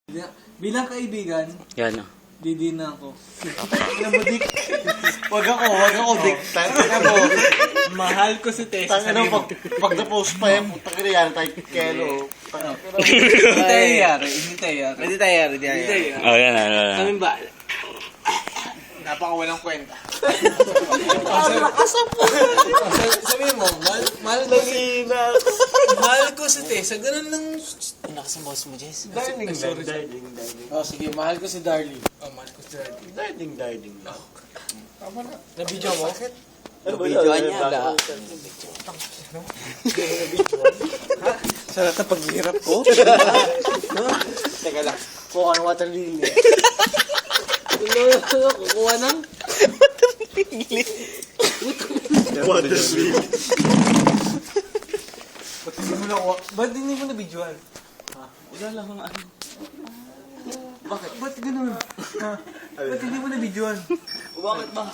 Bilang kaibigan, Yan o. di na ako. Tangina mo, Dick. Wag ako, Dick. Tangina mo. Mahal ko si Tessa. Tangina mo, pag na-post pa yan, putang ina yan, tayo kelo. Hindi tayo yari. Hindi tayo yari. Hindi tayo, hindi tayo. Hindi tayo yari. Oh, yan. Kaming bahala. Napakawalang kwenta. Sabihin mo, mahal ko si Tessa. Ganun lang. Lakas ang boss mo, Jess. Darling. Oh, sige, mahal ko si Darling. Oh, mahal ko si Darling. Darling. Tama na. Na-video mo? Nabidyoan niya. Sarap na paghihirap ko. Teka lang. Kuha ng water lily. Kukuha ng? Water lily. Ba't hindi mo na-videoan? Wala lang ang ano. Bakit? Ba't ganun? Ba't hindi mo na-videoan? Bakit ba?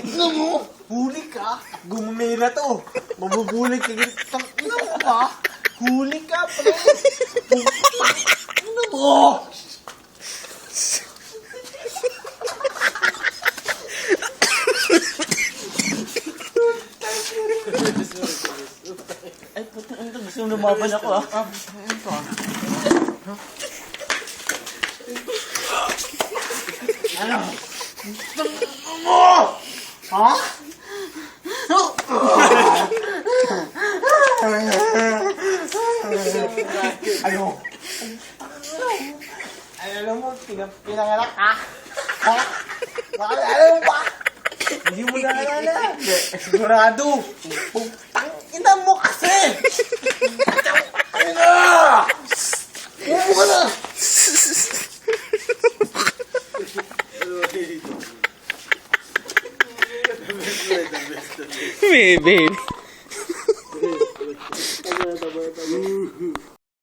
Ano mo? Huli ka? Gumamela to. Mabubulig ka ganun. Ano mo ba? Huli ka, pre. Ano mo? Ay, puto, ano to? Gusto mo lumaban ako, ah. Ano? Ha? Ano? Alam mo, pinanganak ka? Ha? Bakit alam mo ba? Hindi mo naalala. Sigurado. Putang ina mo kasi! Ano na? Upo ka na! Baby.